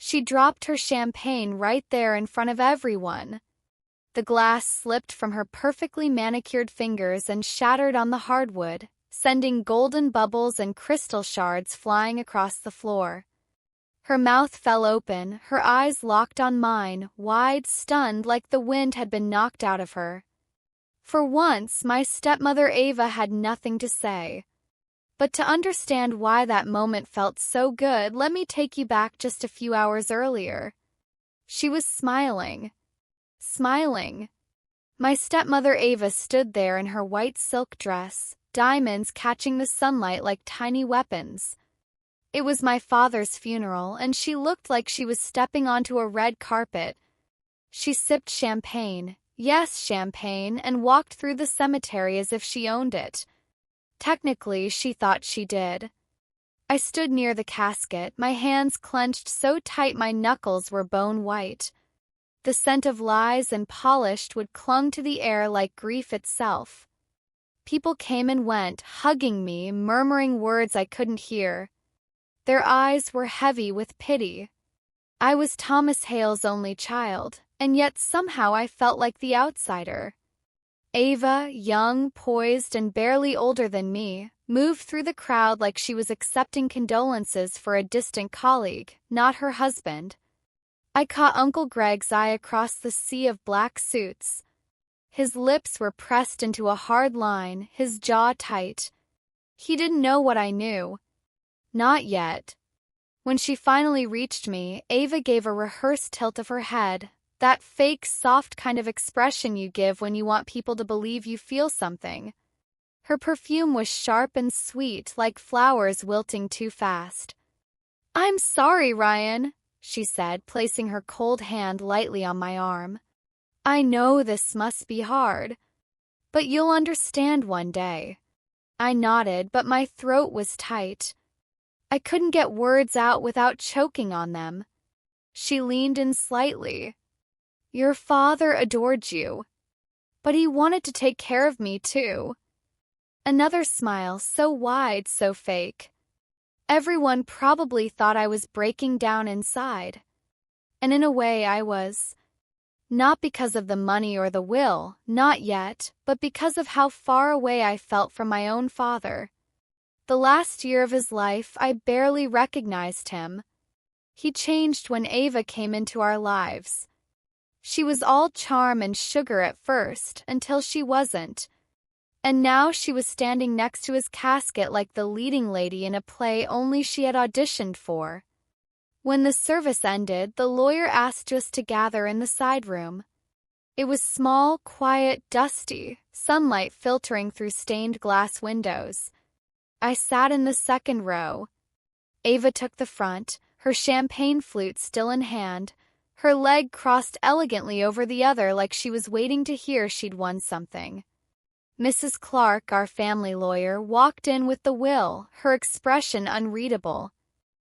She dropped her champagne right there in front of everyone. The glass slipped from her perfectly manicured fingers and shattered on the hardwood, sending golden bubbles and crystal shards flying across the floor. Her mouth fell open, her eyes locked on mine, wide, stunned like the wind had been knocked out of her. For once, my stepmother Ava had nothing to say. But to understand why that moment felt so good, let me take you back just a few hours earlier. She was smiling. Smiling. My stepmother Ava stood there in her white silk dress, diamonds catching the sunlight like tiny weapons. It was my father's funeral, and she looked like she was stepping onto a red carpet. She sipped champagne, yes, champagne, and walked through the cemetery as if she owned it. Technically, she thought she did. I stood near the casket, my hands clenched so tight my knuckles were bone white. The scent of lies and polished wood clung to the air like grief itself. People came and went, hugging me, murmuring words I couldn't hear. Their eyes were heavy with pity. I was Thomas Hale's only child, and yet somehow I felt like the outsider. Ava, young, poised, and barely older than me, moved through the crowd like she was accepting condolences for a distant colleague, not her husband. I caught Uncle Greg's eye across the sea of black suits. His lips were pressed into a hard line, his jaw tight. He didn't know what I knew. Not yet. When she finally reached me, Ava gave a rehearsed tilt of her head, that fake, soft kind of expression you give when you want people to believe you feel something. Her perfume was sharp and sweet, like flowers wilting too fast. "I'm sorry, Ryan," she said, placing her cold hand lightly on my arm. "I know this must be hard, but you'll understand one day." I nodded, but my throat was tight. I couldn't get words out without choking on them. She leaned in slightly. "Your father adored you, but he wanted to take care of me too." Another smile, so wide, so fake. Everyone probably thought I was breaking down inside. And in a way I was. Not because of the money or the will, not yet, but because of how far away I felt from my own father. The last year of his life, I barely recognized him. He changed when Ava came into our lives. She was all charm and sugar at first, until she wasn't. And now she was standing next to his casket like the leading lady in a play only she had auditioned for. When the service ended, the lawyer asked us to gather in the side room. It was small, quiet, dusty, sunlight filtering through stained glass windows. I sat in the second row. Ava took the front, her champagne flute still in hand, her leg crossed elegantly over the other like she was waiting to hear she'd won something. Mrs. Clark, our family lawyer, walked in with the will, her expression unreadable.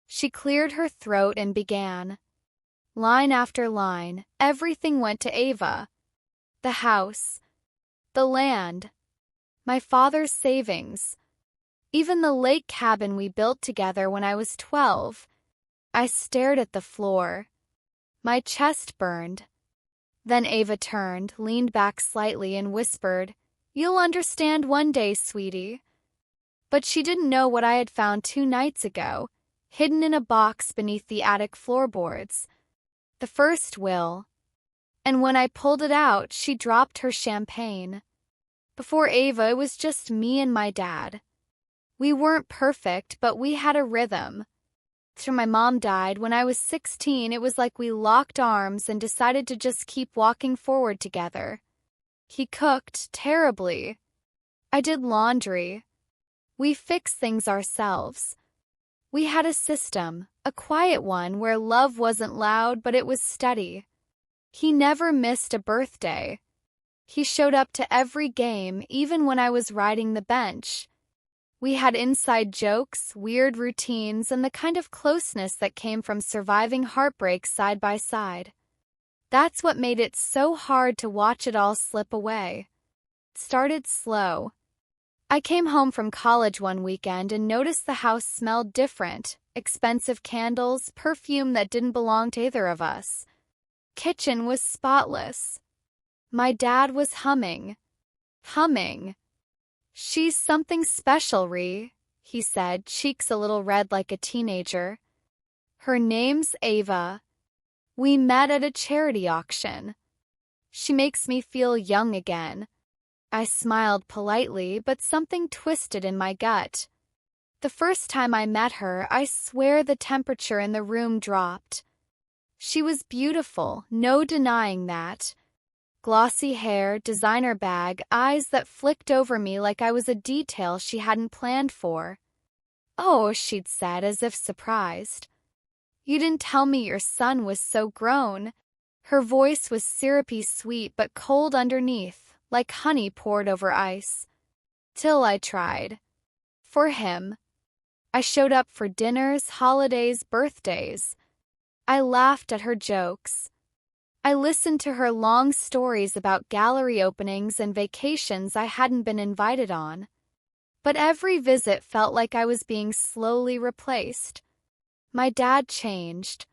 She cleared her throat and began. Line after line, everything went to Ava. The house, the land, my father's savings, even the lake cabin we built together when I was 12. I stared at the floor. My chest burned. Then Ava turned, leaned back slightly, and whispered, "You'll understand one day, sweetie." But she didn't know what I had found 2 nights ago, hidden in a box beneath the attic floorboards. The first will. And when I pulled it out, she dropped her champagne. Before Ava, it was just me and my dad. We weren't perfect, but we had a rhythm. After my mom died, when I was 16, it was like we locked arms and decided to just keep walking forward together. He cooked terribly. I did laundry. We fixed things ourselves. We had a system, a quiet one where love wasn't loud, but it was steady. He never missed a birthday. He showed up to every game, even when I was riding the bench. We had inside jokes, weird routines, and the kind of closeness that came from surviving heartbreak side by side. That's what made it so hard to watch it all slip away. It started slow. I came home from college one weekend and noticed the house smelled different. Expensive candles, perfume that didn't belong to either of us. Kitchen was spotless. My dad was humming. Humming. "She's something special, Ree," he said, cheeks a little red like a teenager. "Her name's Ava. We met at a charity auction. She makes me feel young again." I smiled politely, but something twisted in my gut. The first time I met her, I swear the temperature in the room dropped. She was beautiful, no denying that. Glossy hair, designer bag, eyes that flicked over me like I was a detail she hadn't planned for. "Oh," she'd said as if surprised. "You didn't tell me your son was so grown." Her voice was syrupy sweet but cold underneath, like honey poured over ice. Till I tried. For him. I showed up for dinners, holidays, birthdays. I laughed at her jokes. I listened to her long stories about gallery openings and vacations I hadn't been invited on. But every visit felt like I was being slowly replaced. My dad changed.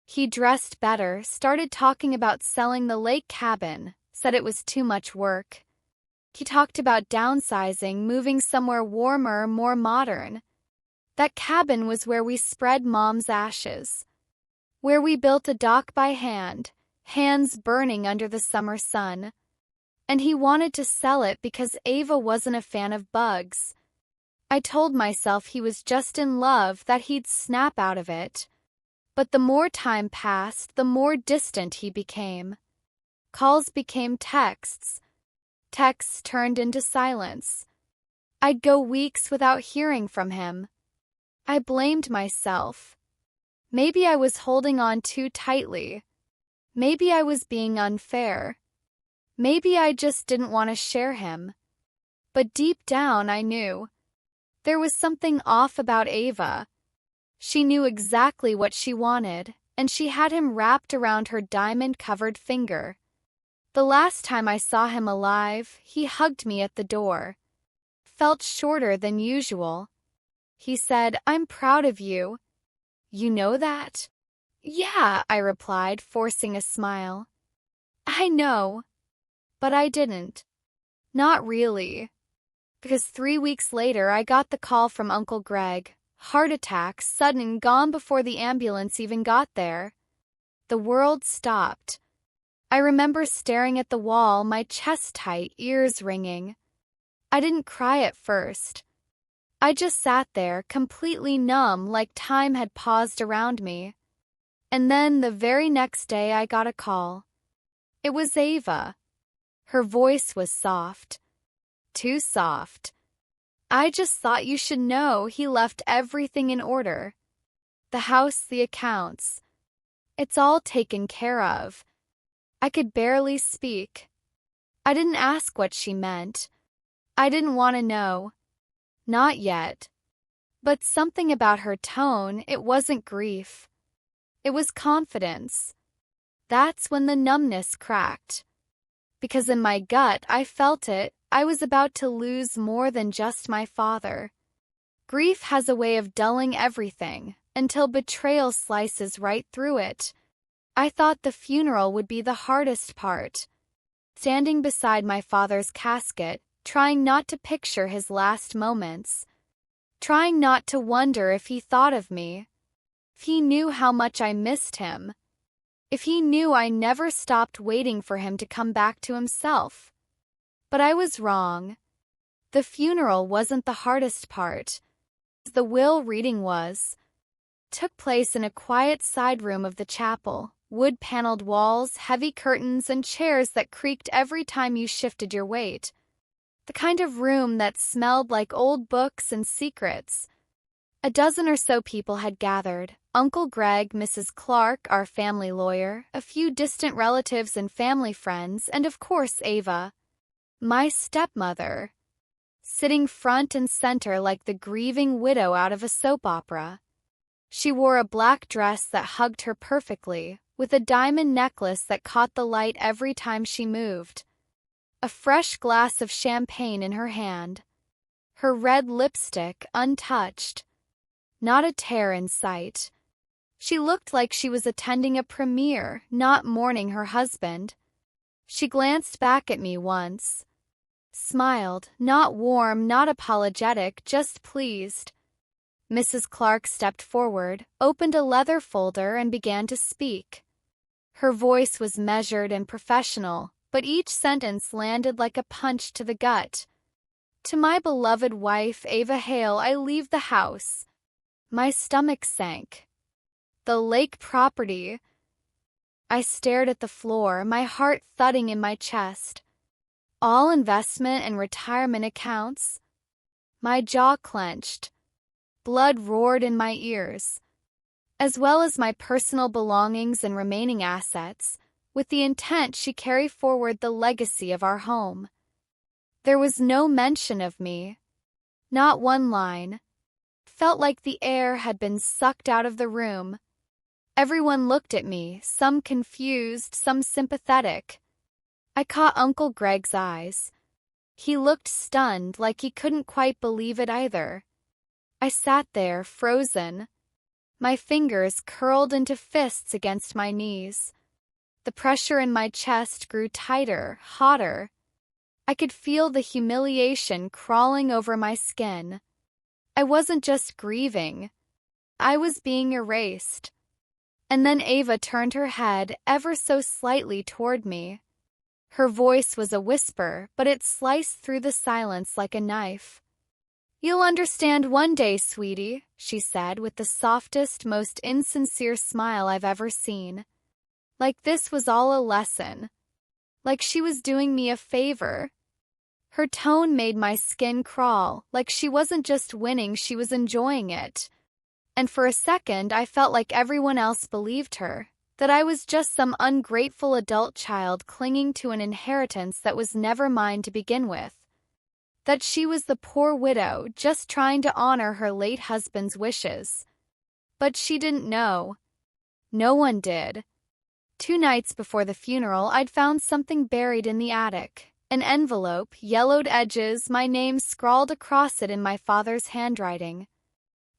He dressed better, started talking about selling the lake cabin, said it was too much work. He talked about downsizing, moving somewhere warmer, more modern. That cabin was where we spread Mom's ashes. Where we built a dock by hand, hands burning under the summer sun. And he wanted to sell it because Ava wasn't a fan of bugs. I told myself he was just in love, that he'd snap out of it. But the more time passed, the more distant he became. Calls became texts. Texts turned into silence. I'd go weeks without hearing from him. I blamed myself. Maybe I was holding on too tightly. Maybe I was being unfair. Maybe I just didn't want to share him. But deep down I knew. There was something off about Ava. She knew exactly what she wanted, and she had him wrapped around her diamond-covered finger. The last time I saw him alive, he hugged me at the door. Felt shorter than usual. He said, "I'm proud of you. You know that?" "Yeah," I replied, forcing a smile. "I know." But I didn't. Not really. Because 3 weeks later I got the call from Uncle Greg. Heart attack, sudden, gone before the ambulance even got there. The world stopped. I remember staring at the wall, my chest tight, ears ringing. I didn't cry at first. I just sat there, completely numb, like time had paused around me. And then the very next day I got a call. It was Ava. Her voice was soft. Too soft. "I just thought you should know he left everything in order. The house, the accounts. It's all taken care of." I could barely speak. I didn't ask what she meant. I didn't want to know. Not yet. But something about her tone, it wasn't grief. It was confidence. That's when the numbness cracked. Because in my gut, I felt it. I was about to lose more than just my father. Grief has a way of dulling everything, until betrayal slices right through it. I thought the funeral would be the hardest part. Standing beside my father's casket, trying not to picture his last moments. Trying not to wonder if he thought of me. If he knew how much I missed him. If he knew I never stopped waiting for him to come back to himself. But I was wrong. The funeral wasn't the hardest part. The will reading was. Took place in a quiet side room of the chapel. Wood-paneled walls, heavy curtains, and chairs that creaked every time you shifted your weight. The kind of room that smelled like old books and secrets. A dozen or so people had gathered. Uncle Greg, Mrs. Clark, our family lawyer, a few distant relatives and family friends, and of course Ava. My stepmother. Sitting front and center like the grieving widow out of a soap opera. She wore a black dress that hugged her perfectly, with a diamond necklace that caught the light every time she moved. A fresh glass of champagne in her hand. her red lipstick untouched. Not a tear in sight. She looked like she was attending a premiere, not mourning her husband. She glanced back at me once. Smiled, not warm, not apologetic, just pleased. Mrs. Clark stepped forward, opened a leather folder, and began to speak. Her voice was measured and professional, but each sentence landed like a punch to the gut. To my beloved wife, Ava Hale, I leave the house. My stomach sank. The lake property. I stared at the floor, my heart thudding in my chest. All investment and retirement accounts. My jaw clenched. Blood roared in my ears. As well as my personal belongings and remaining assets, with the intent she carry forward the legacy of our home. There was no mention of me. Not one line. Felt like the air had been sucked out of the room. Everyone looked at me, some confused, some sympathetic. I caught Uncle Greg's eyes. He looked stunned, like he couldn't quite believe it either. I sat there, frozen. My fingers curled into fists against my knees. The pressure in my chest grew tighter, hotter. I could feel the humiliation crawling over my skin. I wasn't just grieving. I was being erased. And then Ava turned her head ever so slightly toward me. Her voice was a whisper, but it sliced through the silence like a knife. "You'll understand one day, sweetie," she said with the softest, most insincere smile I've ever seen. Like this was all a lesson. Like she was doing me a favor. Her tone made my skin crawl, like she wasn't just winning, she was enjoying it. And for a second I felt like everyone else believed her, that I was just some ungrateful adult child clinging to an inheritance that was never mine to begin with. That she was the poor widow just trying to honor her late husband's wishes. But she didn't know. No one did. 2 nights before the funeral, I'd found something buried in the attic. An envelope, yellowed edges, my name scrawled across it in my father's handwriting.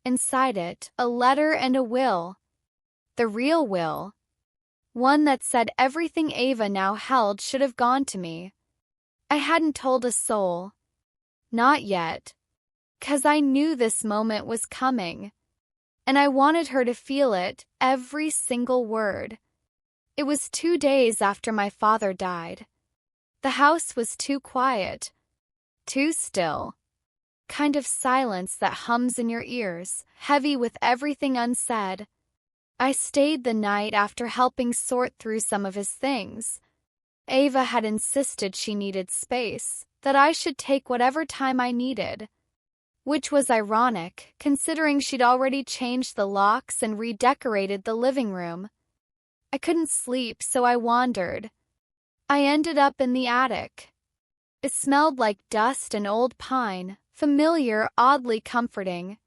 Inside it, a letter and a will. The real will. One that said everything Ava now held should have gone to me. I hadn't told a soul. Not yet. 'Cause I knew this moment was coming. And I wanted her to feel it, every single word. It was 2 days after my father died. The house was too quiet. Too still. Kind of silence that hums in your ears, heavy with everything unsaid. I stayed the night after helping sort through some of his things. Ava had insisted she needed space, that I should take whatever time I needed. Which was ironic, considering she'd already changed the locks and redecorated the living room. I couldn't sleep, so I wandered. I ended up in the attic. It smelled like dust and old pine, familiar, oddly comforting.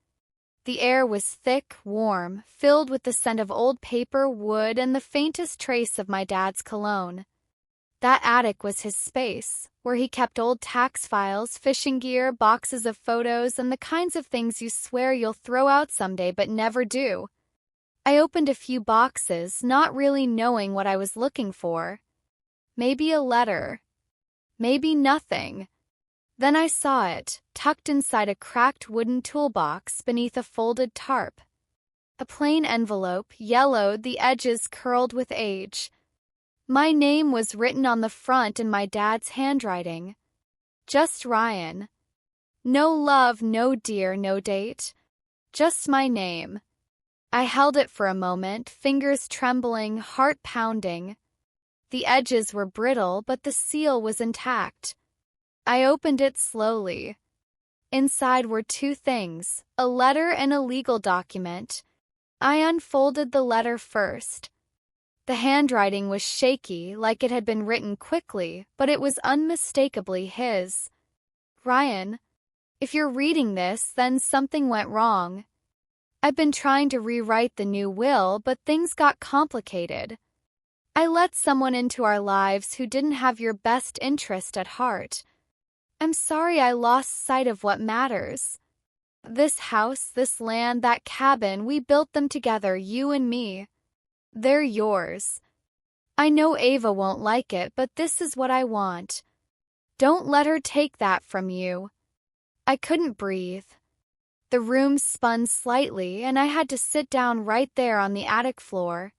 The air was thick, warm, filled with the scent of old paper, wood, and the faintest trace of my dad's cologne. That attic was his space, where he kept old tax files, fishing gear, boxes of photos, and the kinds of things you swear you'll throw out someday but never do. I opened a few boxes, not really knowing what I was looking for. Maybe a letter. Maybe nothing. Then I saw it, tucked inside a cracked wooden toolbox beneath a folded tarp. A plain envelope, yellowed, the edges curled with age. My name was written on the front in my dad's handwriting. Just Ryan. No love, no dear, no date. Just my name. I held it for a moment, fingers trembling, heart pounding. The edges were brittle, but the seal was intact. I opened it slowly. Inside were 2 things, a letter and a legal document. I unfolded the letter first. The handwriting was shaky, like it had been written quickly, but it was unmistakably his. "Ryan, if you're reading this, then something went wrong. I've been trying to rewrite the new will, but things got complicated. I let someone into our lives who didn't have your best interest at heart. I'm sorry I lost sight of what matters. This house, this land, that cabin, we built them together, you and me. They're yours. I know Ava won't like it, but this is what I want. Don't let her take that from you." I couldn't breathe. The room spun slightly, and I had to sit down right there on the attic floor.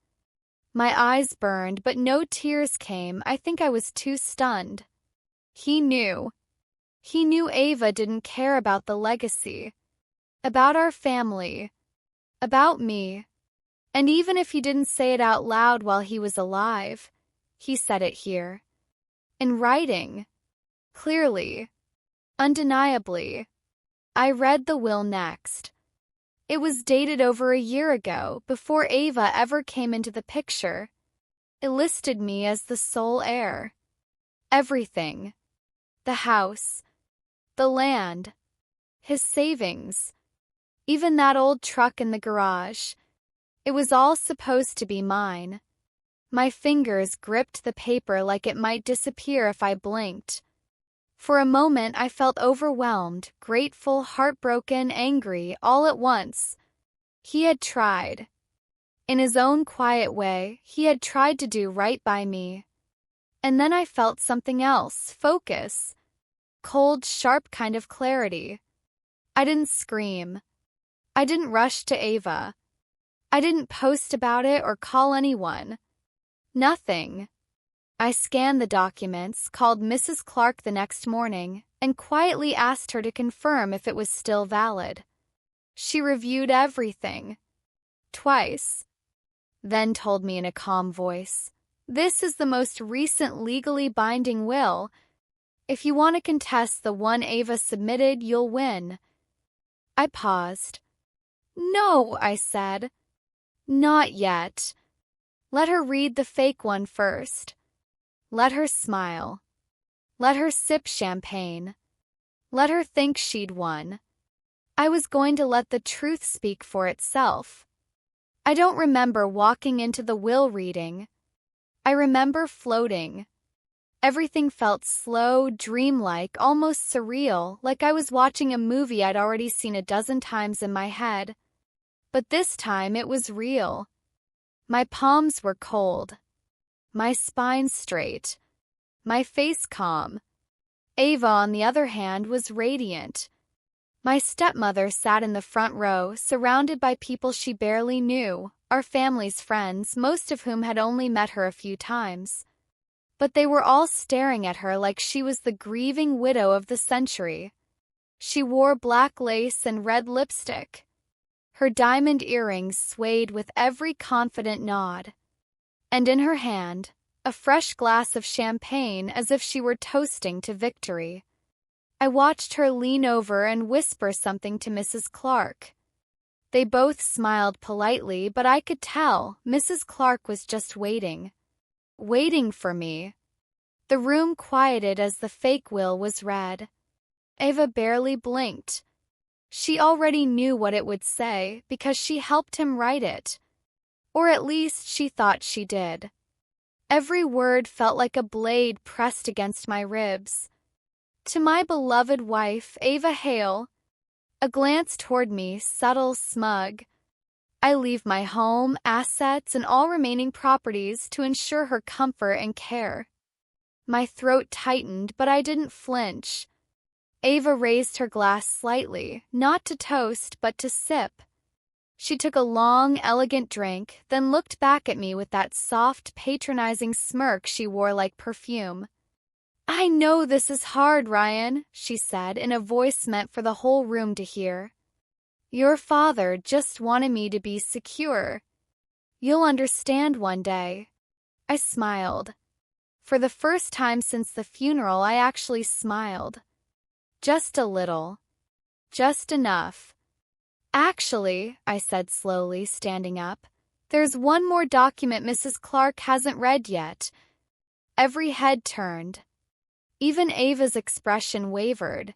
My eyes burned, but no tears came. I think I was too stunned. He knew. He knew Ava didn't care about the legacy, about our family, about me. And even if he didn't say it out loud while he was alive, he said it here. In writing. Clearly. Undeniably. I read the will next. It was dated over a year ago, before Ava ever came into the picture. It listed me as the sole heir. Everything. The house. The land. His savings. Even that old truck in the garage. It was all supposed to be mine. My fingers gripped the paper like it might disappear if I blinked. For a moment I felt overwhelmed, grateful, heartbroken, angry, all at once. He had tried. In his own quiet way, he had tried to do right by me. And then I felt something else, focus. Cold, sharp kind of clarity. I didn't scream. I didn't rush to Ava. I didn't post about it or call anyone. Nothing. I scanned the documents, called Mrs. Clark the next morning, and quietly asked her to confirm if it was still valid. She reviewed everything. Twice. Then told me in a calm voice, "This is the most recent legally binding will. If you want to contest the one Ava submitted, you'll win." I paused. "No," I said. "Not yet. Let her read the fake one first. Let her smile. Let her sip champagne. Let her think she'd won." I was going to let the truth speak for itself. I don't remember walking into the will reading. I remember floating. Everything felt slow, dreamlike, almost surreal, like I was watching a movie I'd already seen a dozen times in my head. But this time it was real. My palms were cold. My spine straight. My face calm. Ava, on the other hand, was radiant. My stepmother sat in the front row, surrounded by people she barely knew, our family's friends, most of whom had only met her a few times. But they were all staring at her like she was the grieving widow of the century. She wore black lace and red lipstick. Her diamond earrings swayed with every confident nod. And in her hand, a fresh glass of champagne as if she were toasting to victory. I watched her lean over and whisper something to Mrs. Clark. They both smiled politely, but I could tell Mrs. Clark was just waiting. Waiting for me. The room quieted as the fake will was read. Ava barely blinked. She already knew what it would say because she helped him write it. Or at least she thought she did. Every word felt like a blade pressed against my ribs. To my beloved wife, Ava Hale. A glance toward me, subtle, smug. I leave my home, assets, and all remaining properties to ensure her comfort and care. My throat tightened, but I didn't flinch. Ava raised her glass slightly, not to toast, but to sip. She took a long, elegant drink, then looked back at me with that soft, patronizing smirk she wore like perfume. "I know this is hard, Ryan," she said in a voice meant for the whole room to hear. "Your father just wanted me to be secure. You'll understand one day." I smiled. For the first time since the funeral, I actually smiled. Just a little. Just enough. "Actually," I said slowly, standing up, "there's one more document Mrs. Clark hasn't read yet." Every head turned. Even Ava's expression wavered.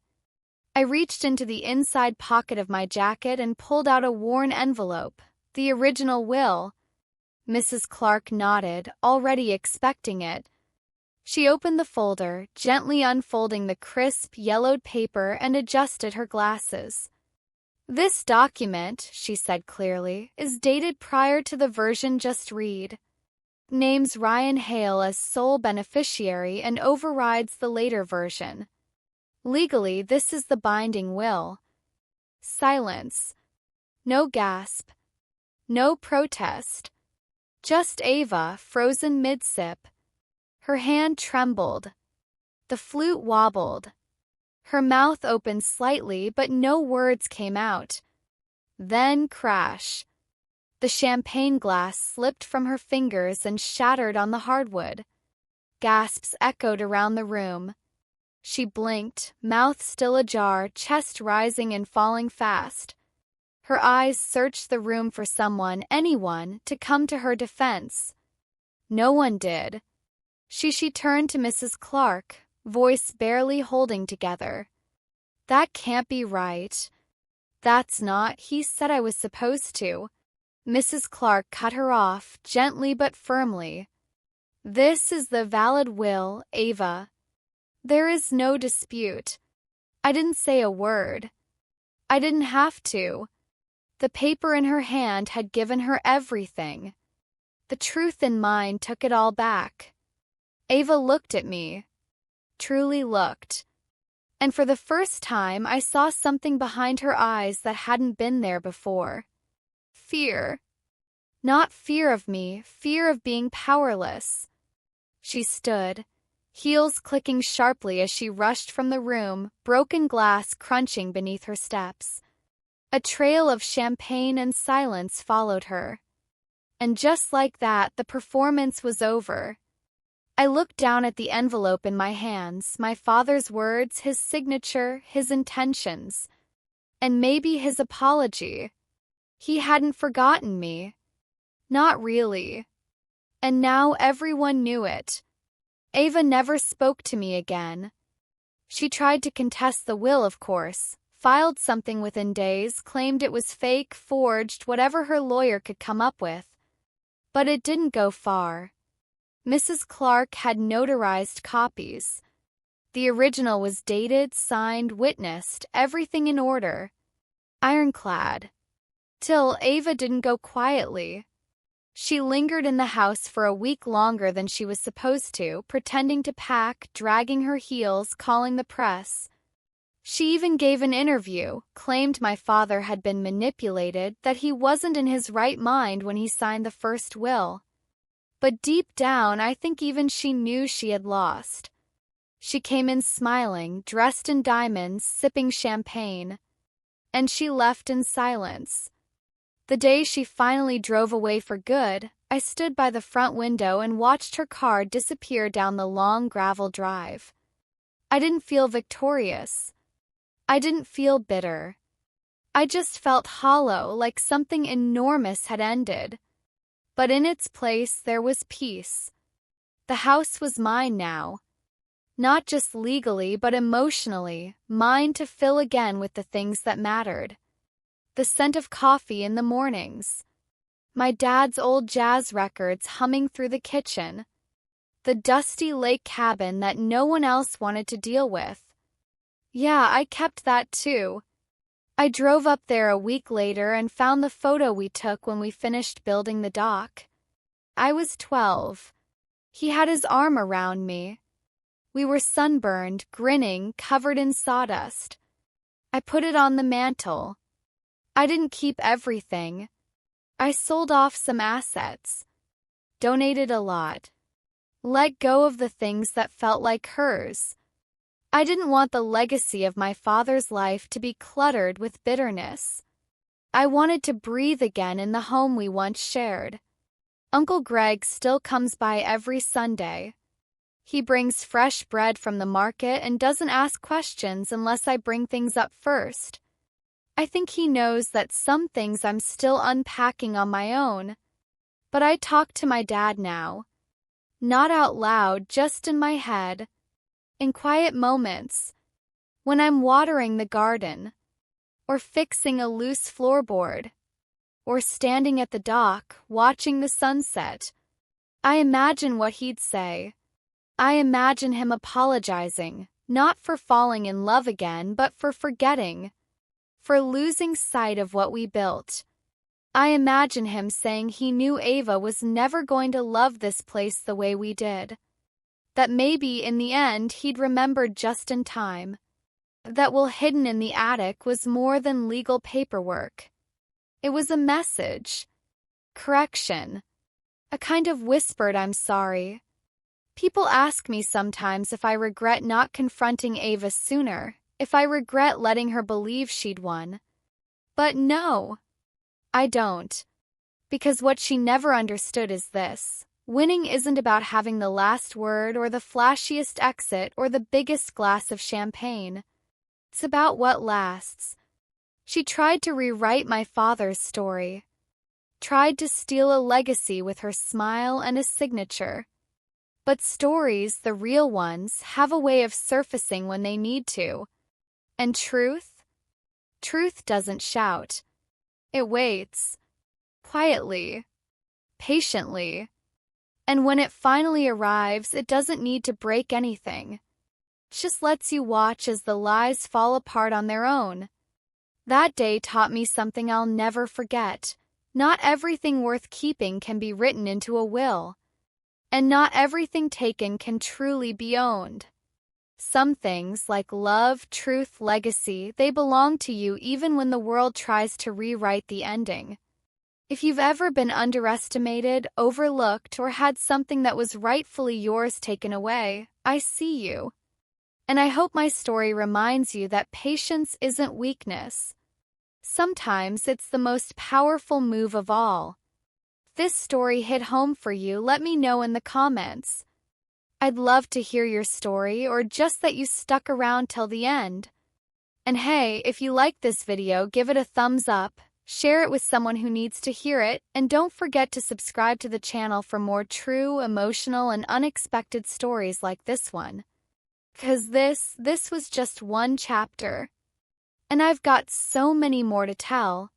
I reached into the inside pocket of my jacket and pulled out a worn envelope, the original will. Mrs. Clark nodded, already expecting it. She opened the folder, gently unfolding the crisp, yellowed paper, and adjusted her glasses. "This document," she said clearly, "is dated prior to the version just read. Names Ryan Hale as sole beneficiary and overrides the later version. Legally, this is the binding will." Silence. No gasp. No protest. Just Ava, frozen mid-sip. Her hand trembled. The flute wobbled. Her mouth opened slightly, but no words came out. Then crash. The champagne glass slipped from her fingers and shattered on the hardwood. Gasps echoed around the room. She blinked, mouth still ajar, chest rising and falling fast. Her eyes searched the room for someone, anyone, to come to her defense. No one did. She turned to Mrs. Clark, voice barely holding together. "That can't be right." "That's not, he said I was supposed to." Mrs. Clark cut her off, gently but firmly. "This is the valid will, Ava. There is no dispute. I didn't say a word. I didn't have to." The paper in her hand had given her everything. The truth in mine took it all back. Ava looked at me. Truly looked. And for the first time, I saw something behind her eyes that hadn't been there before. Fear. Not fear of me, fear of being powerless. She stood, heels clicking sharply as she rushed from the room, broken glass crunching beneath her steps. A trail of champagne and silence followed her. And just like that, the performance was over. I looked down at the envelope in my hands, my father's words, his signature, his intentions. And maybe his apology. He hadn't forgotten me. Not really. And now everyone knew it. Ava never spoke to me again. She tried to contest the will, of course. Filed something within days, claimed it was fake, forged, whatever her lawyer could come up with. But it didn't go far. Mrs. Clark had notarized copies. The original was dated, signed, witnessed, everything in order. Ironclad. Till Ava didn't go quietly. She lingered in the house for a week longer than she was supposed to, pretending to pack, dragging her heels, calling the press. She even gave an interview, claimed my father had been manipulated, that he wasn't in his right mind when he signed the first will. But deep down, I think even she knew she had lost. She came in smiling, dressed in diamonds, sipping champagne. And she left in silence. The day she finally drove away for good, I stood by the front window and watched her car disappear down the long gravel drive. I didn't feel victorious. I didn't feel bitter. I just felt hollow, like something enormous had ended. But in its place, there was peace. The house was mine now. Not just legally, but emotionally, mine to fill again with the things that mattered. The scent of coffee in the mornings. My dad's old jazz records humming through the kitchen. The dusty lake cabin that no one else wanted to deal with. Yeah, I kept that too. I drove up there a week later and found the photo we took when we finished building the dock. I was 12. He had his arm around me. We were sunburned, grinning, covered in sawdust. I put it on the mantle. I didn't keep everything. I sold off some assets. Donated a lot. Let go of the things that felt like hers. I didn't want the legacy of my father's life to be cluttered with bitterness. I wanted to breathe again in the home we once shared. Uncle Greg still comes by every Sunday. He brings fresh bread from the market and doesn't ask questions unless I bring things up first. I think he knows that some things I'm still unpacking on my own. But I talk to my dad now. Not out loud, just in my head. In quiet moments, when I'm watering the garden, or fixing a loose floorboard, or standing at the dock, watching the sunset, I imagine what he'd say. I imagine him apologizing, not for falling in love again, but for forgetting, for losing sight of what we built. I imagine him saying he knew Ava was never going to love this place the way we did. That maybe in the end he'd remembered just in time. That what hidden in the attic was more than legal paperwork. It was a message. Correction. A kind of whispered I'm sorry. People ask me sometimes if I regret not confronting Ava sooner, if I regret letting her believe she'd won. But no, I don't. Because what she never understood is this. Winning isn't about having the last word or the flashiest exit or the biggest glass of champagne. It's about what lasts. She tried to rewrite my father's story. Tried to steal a legacy with her smile and a signature. But stories, the real ones, have a way of surfacing when they need to. And truth? Truth doesn't shout. It waits. Quietly. Patiently. And when it finally arrives, it doesn't need to break anything. It just lets you watch as the lies fall apart on their own. That day taught me something I'll never forget. Not everything worth keeping can be written into a will. And not everything taken can truly be owned. Some things, like love, truth, legacy, they belong to you even when the world tries to rewrite the ending. If you've ever been underestimated, overlooked, or had something that was rightfully yours taken away, I see you. And I hope my story reminds you that patience isn't weakness. Sometimes it's the most powerful move of all. If this story hit home for you, let me know in the comments. I'd love to hear your story or just that you stuck around till the end. And hey, if you liked this video, give it a thumbs up, share it with someone who needs to hear it, and don't forget to subscribe to the channel for more true, emotional, and unexpected stories like this one. 'Cause this was just one chapter. And I've got so many more to tell.